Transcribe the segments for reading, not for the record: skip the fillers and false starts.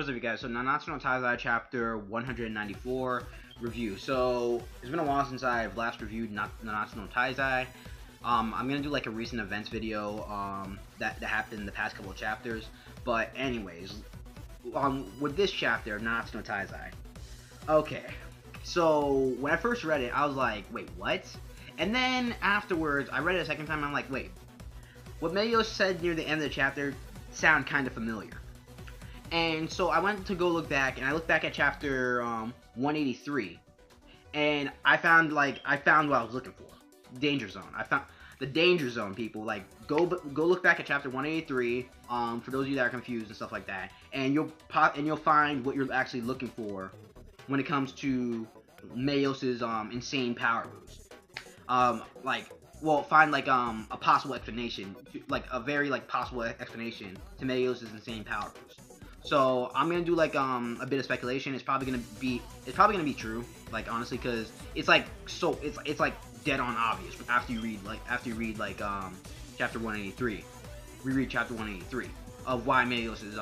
What is up, you guys? So, Nanatsu no Taizai chapter 194 review. So, it's been a while since I've last reviewed Nanatsu no Taizai. I'm gonna do like a recent events video that happened in the past couple of chapters. But anyways, with this chapter, Nanatsu no Taizai. Okay, so when I first read it, I was like, wait, what? And then afterwards, I read it a second time, and I'm like, wait, what Meliodias said near the end of the chapter sound kind of familiar. And so I went to go look back, and I looked back at chapter 183, and I found what I was looking for. Danger zone. I found the danger zone, people. Like, go look back at chapter 183. For those of you that are confused and stuff like that, and you'll find what you're actually looking for when it comes to Meliodias' insane power boost. Find a possible explanation, like a very possible explanation to Meliodias' insane power boost. So I'm gonna do a bit of speculation. It's probably gonna be true, like, honestly, because it's like dead on obvious after you read chapter 183. Reread chapter 183 of why Meliodias is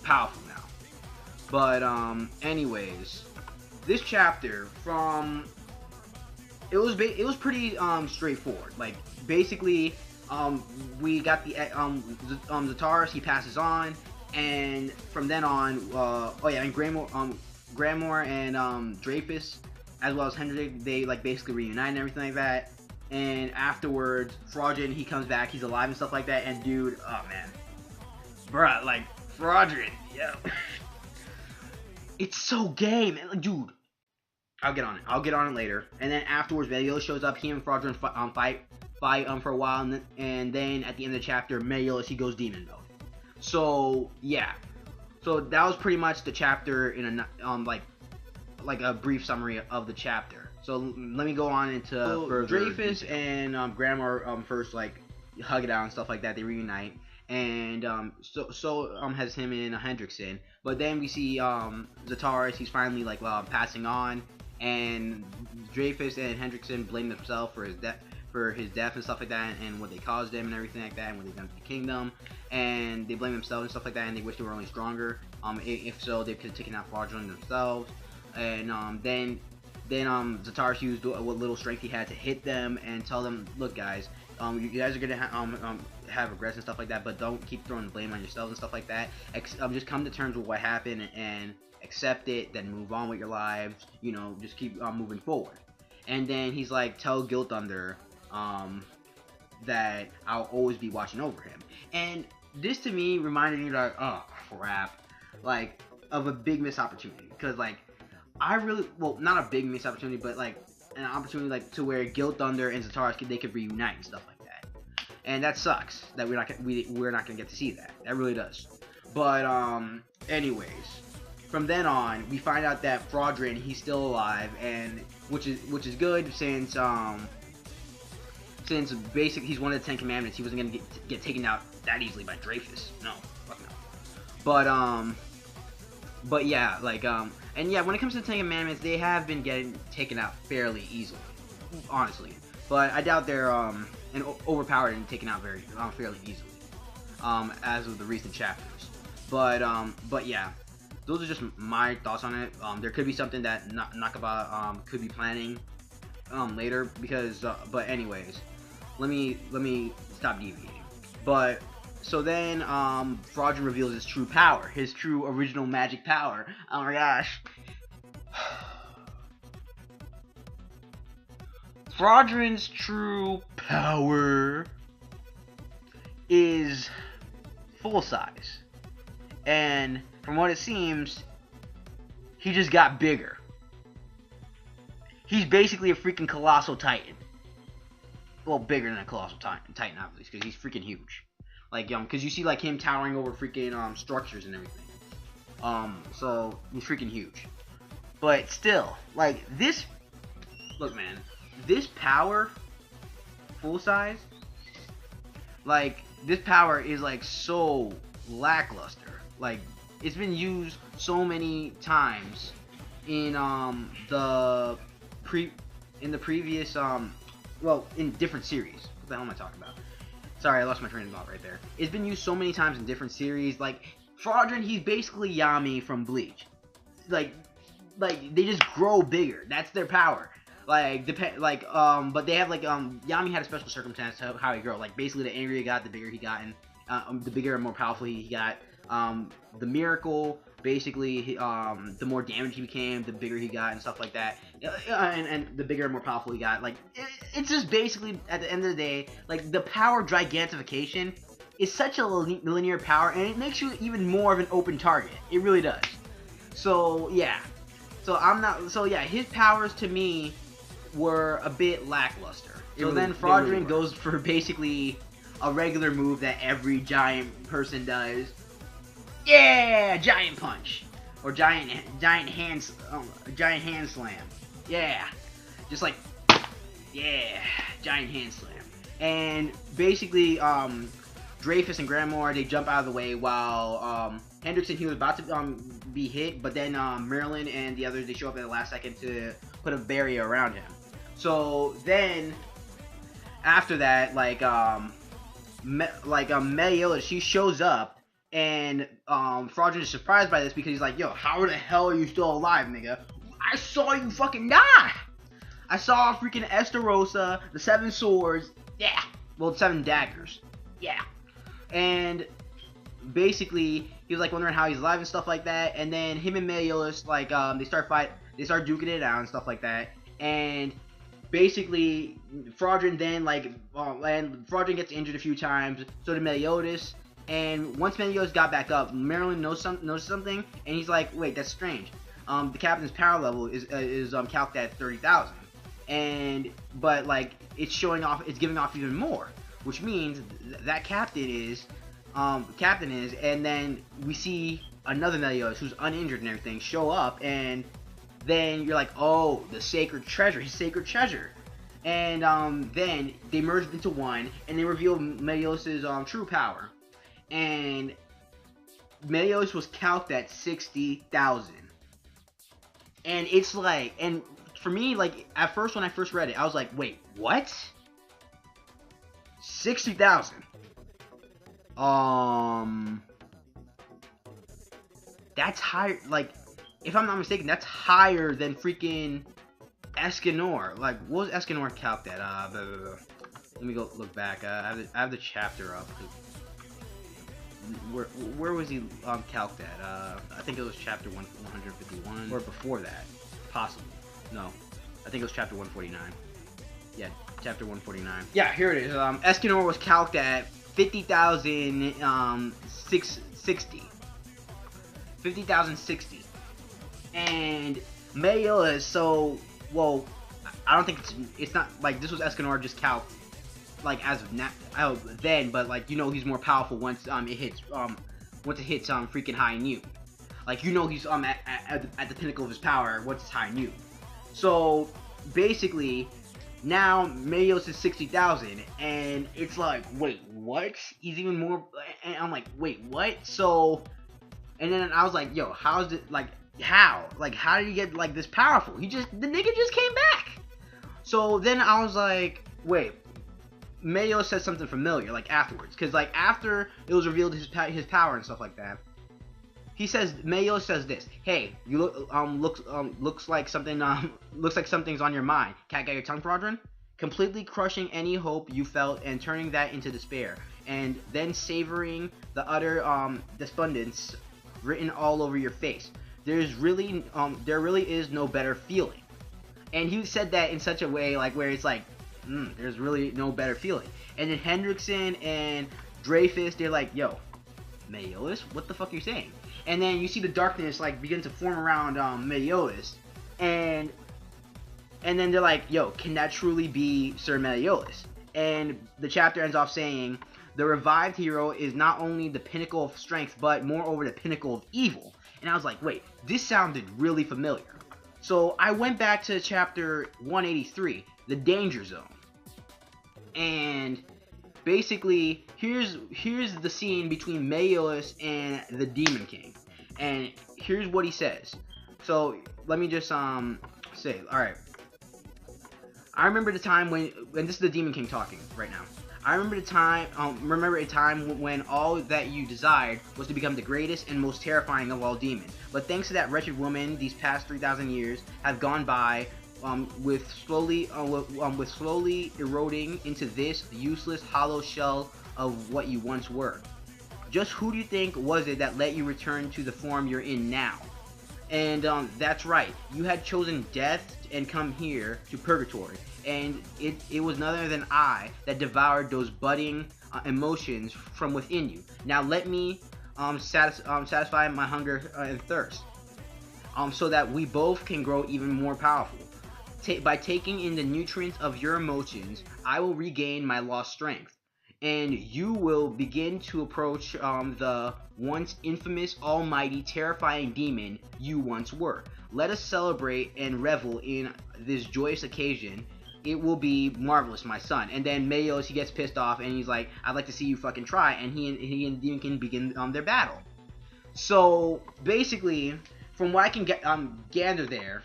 powerful now. But anyways, this chapter it was pretty straightforward. Like, basically, we got the Zataras, he passes on. And from then on, and Grammar and Dreyfus, as well as Henderickson, they basically reunite and everything like that. And afterwards, Fraudrin, he comes back, he's alive and stuff like that. And dude, oh man, bruh, Fraudrin, yeah, it's so gay, man. Dude, I'll get on it later. And then afterwards, Meliodias shows up. He and Fraudrin fight for a while, and then at the end of the chapter, Meliodias, he goes demon mode. So yeah, so that was pretty much the chapter in a brief summary of the chapter. So let me go on into further Dreyfus detail. And Grammar first hug it out and stuff like that. They reunite, and so has him and Henderickson. But then we see Zataras. He's finally passing on, and Dreyfus and Henderickson blame themselves for his death and stuff like that, and what they caused him and everything like that, and what they've done to the kingdom, and they blame themselves and stuff like that, and they wish they were only stronger. If so, they could have taken out Fraudrin themselves. And then Zataras used what little strength he had to hit them and tell them, look guys, you guys are gonna have regrets and stuff like that, but don't keep throwing the blame on yourselves and stuff like that. Just come to terms with what happened and accept it, then move on with your lives. Just keep moving forward. And then he's like, tell Gilthunder that I'll always be watching over him. And this to me reminded me oh crap, of a big missed opportunity, because I really, not a big missed opportunity, but an opportunity to where Gilthunder and Zataras they could reunite and stuff like that. And that sucks that we're not gonna get to see that. That really does. But anyways, from then on we find out that Fraudrin, he's still alive, and which is good, since basically he's one of the 10 Commandments. He wasn't gonna get taken out that easily by Dreyfus. No, fuck no. But yeah, and yeah, when it comes to the 10 Commandments, they have been getting taken out fairly easily, honestly. But I doubt they're overpowered and taken out fairly easily, as of the recent chapters. But yeah, those are just my thoughts on it. There could be something that Nakaba could be planning later, because but anyways, let me stop deviating. But so then Fraudrin reveals his true power, his true original magic power. Oh my gosh. Fraudrin's true power is full size, and from what it seems, he just got bigger. He's basically a freaking colossal titan. Well, bigger than a colossal titan, obviously, because he's freaking huge. Because you see him towering over freaking structures and everything. So he's freaking huge. But still, this. Look, man, this power, full size. This power is so lackluster. It's been used so many times in the previous in different series. What the hell am I talking about? Sorry, I lost my train of thought right there. It's been used so many times in different series. Fraudrin, he's basically Yami from Bleach. Like they just grow bigger. That's their power. But they have Yami had a special circumstance to how he grew. Like basically, the angrier he got, the bigger he got, and the bigger and more powerful he got. The miracle, basically, the more damage he became, the bigger he got, and stuff like that. And the bigger and more powerful he got. Like it's just basically at the end of the day, like the power gigantification is such a linear power, and it makes you even more of an open target. It really does. So yeah. So yeah, his powers to me were a bit lackluster. So then Fraudrin goes for basically a regular move that every giant person does. Yeah, giant punch or giant hand slam. Yeah, just like giant hand slam. And basically, Dreyfus and Grandmore, they jump out of the way while Henderickson, he was about to be hit, but then Merlin and the others, they show up at the last second to put a barrier around him. So then after that, Meliodias, she shows up, and Fraudrin is surprised by this because he's like, yo, how the hell are you still alive, nigga? I saw you fucking die. I saw freaking Estarossa, the 7 swords, yeah, well, 7 daggers, yeah. And basically, he was like wondering how he's alive and stuff like that. And then him and Meliodias, they start duking it out and stuff like that. And basically, Fraudrin then and Fraudrin gets injured a few times. So did Meliodias. And once Meliodias got back up, Merlin noticed something, and he's like, wait, that's strange. The captain's power level is calced at 30,000, but it's giving off even more, which means that captain is, and then we see another Meliodias who's uninjured and everything show up, and then you're like, oh, the sacred treasure, his sacred treasure, and then they merged into one, and they reveal Meliodias' true power, and Meliodias was calced at 60,000, and it's like, and for me, like, at first when I first read it, I was like, wait, what? 60,000. That's higher, like, if I'm not mistaken, that's higher than freaking Escanor. Like, what was Escanor calced at? Let me go look back. I have the chapter up. Where was he calced at? I think it was chapter 151, or before that, possibly. No, I think it was chapter 149. Yeah, chapter 149. Yeah, here it is. Escanor was calced at 50,060. 50,060. And Meliodias, so, well, I don't think it's not, like, this was Escanor just calced, like, as of then, but, like, you know he's more powerful once it hits freaking high noon. Like, you know he's at the pinnacle of his power once it's high noon. So basically, now Meliodias is 60,000, and it's like, wait, what? He's even more, and I'm like, wait, what? So, and then I was like, yo, how's it, like, how? Like, how did he get, like, this powerful? The nigga just came back. So then I was like, wait, Meliodias said something familiar, like, afterwards, because, like, after it was revealed his power and stuff like that, Meliodias says this, hey, you looks like something's on your mind. Can't get your tongue, Fraudrin? Completely crushing any hope you felt and turning that into despair, and then savoring the utter despondence written all over your face. There really is no better feeling. And he said that in such a way, like, where it's like, there's really no better feeling. And then Henderickson and Dreyfus, they're like, yo, Meliodias, what the fuck are you saying? And then you see the darkness, like, begin to form around Meliodias, and then they're like, yo, can that truly be Sir Meliodias? And the chapter ends off saying, the revived hero is not only the pinnacle of strength, but moreover the pinnacle of evil. And I was like, wait, this sounded really familiar. So I went back to chapter 183, the danger zone. And basically, here's the scene between Meliodias and the Demon King. And here's what he says. So let me just say, alright. I remember the time when this is the Demon King talking right now. I remember a time when all that you desired was to become the greatest and most terrifying of all demons. But thanks to that wretched woman, these past 3,000 years have gone by, with slowly eroding into this useless hollow shell of what you once were. Just who do you think was it that let you return to the form you're in now? And that's right, you had chosen death and come here to purgatory, and it was none other than I that devoured those budding emotions from within you. Now let me satisfy my hunger and thirst, so that we both can grow even more powerful. By taking in the nutrients of your emotions, I will regain my lost strength, and you will begin to approach the once infamous, almighty, terrifying demon you once were. Let us celebrate and revel in this joyous occasion. It will be marvelous, my son. And then Meliodias, he gets pissed off, and he's like, I'd like to see you fucking try, and he and the demon can begin their battle. So, basically, from what I can gather there,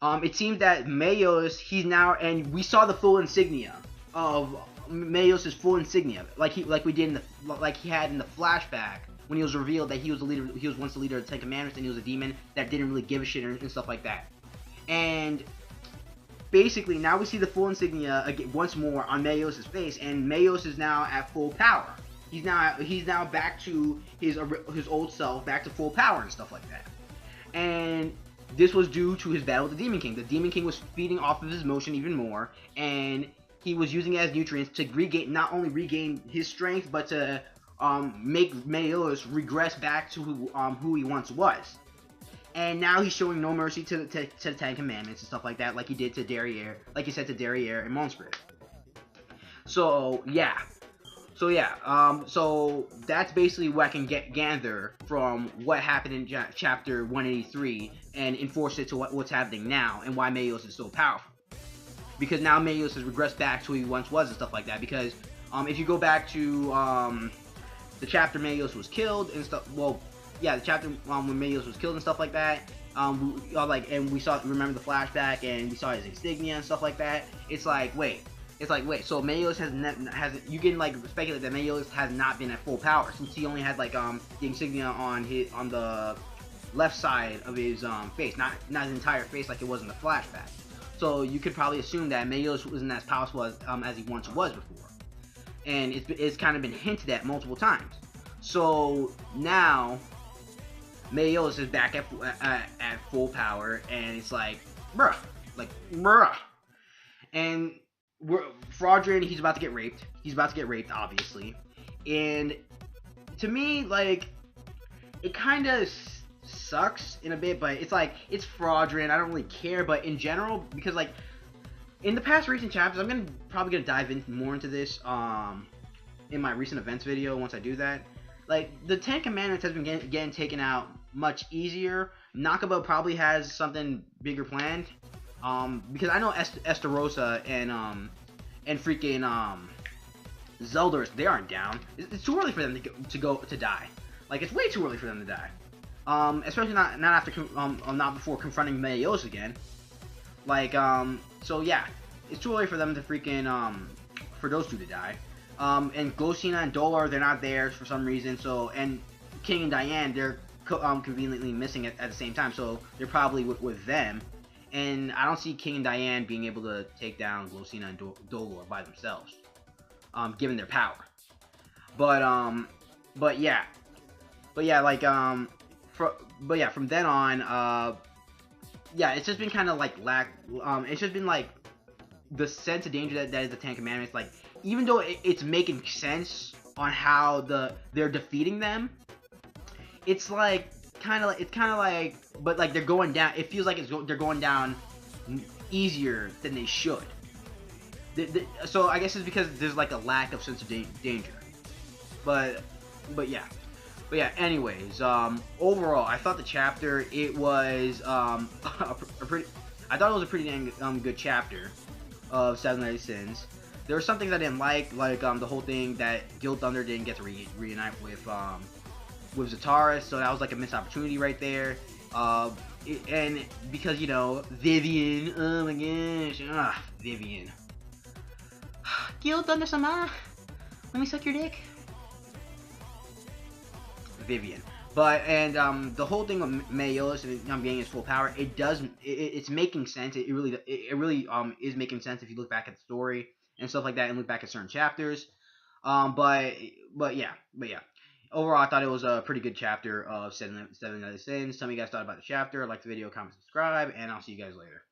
it seems that Meliodias, he's now, and we saw the full insignia of Meliodias' full insignia, like he had in the flashback when he was revealed that he was the leader. He was once the leader of the Ten Commandments, and he was a demon that didn't really give a shit and stuff like that. And basically, now we see the full insignia again, once more on Meliodias' face, and Meliodias is now at full power. He's now back to his old self, back to full power and stuff like that. And this was due to his battle with the Demon King. The Demon King was feeding off of his motion even more, and he was using it as nutrients to not only regain his strength, but to make Meliodias regress back to who he once was. And now he's showing no mercy to the Ten Commandments and stuff like that, like he did to Derriere, like he said to Derriere and Monspirit. So that's basically what I can gather from what happened in chapter 183 and enforce it to what's happening now and why Meliodias is so powerful. Because now Meliodias has regressed back to who he once was and stuff like that. Because if you go back to the chapter Meliodias was killed and stuff, well, yeah, the chapter when Meliodias was killed and stuff like that, and we remember the flashback and we saw his insignia and stuff like that. It's like, wait, so Meliodias hasn't, you can like speculate that Meliodias has not been at full power since he only had like the insignia on the left side of his face, not his entire face like it was in the flashback. So you could probably assume that Meliodias wasn't as powerful as he once was before, and it's kind of been hinted at multiple times. So now Meliodias is back at full power, and it's like bruh, and Fraudrin, he's about to get raped. He's about to get raped, obviously, and to me, like, it kind of sucks in a bit, but it's like, it's Fraudrin, I don't really care. But in general, because like in the past recent chapters, I'm probably gonna dive in more into this in my recent events video once I do that. Like, the Ten Commandments has been getting taken out much easier. Nakaba probably has something bigger planned, because I know Estarossa and freaking Zeldris, they aren't down. It's too early for them to die. Like, it's way too early for them to die. Especially not before confronting Meliodias again. Like, so yeah, it's too early for them to freaking for those two to die. And Glossina and Dolar, they're not there for some reason. So, and King and Diane, they're conveniently missing at the same time. So they're probably with them. And I don't see King and Diane being able to take down Glossina and Dolor by themselves, given their power. But yeah, like from then on, yeah, it's just been kind of like it's just been like the sense of danger that is the Ten Commandments. Like, even though it's making sense on how they're defeating them, it's like kind of like, but like they're going down. It feels like they're going down easier than they should. So I guess it's because there's like a lack of sense of danger. But yeah. Anyways, overall, I thought the chapter, it was I thought it was a pretty dang good chapter of Seven Deadly Sins. There were some things I didn't like the whole thing that Gilthunder didn't get to reunite with Zataras, so that was like a missed opportunity right there. And because, you know, Vivian, oh my gosh, Vivian. Gilthunder sama. Let me suck your dick. Vivian. But the whole thing with Meliodias and getting his full power, it's making sense. It really is making sense if you look back at the story and stuff like that, and look back at certain chapters. But yeah. Overall, I thought it was a pretty good chapter of Seven Deadly Sins. Tell me you guys thought about the chapter. Like the video, comment, subscribe, and I'll see you guys later.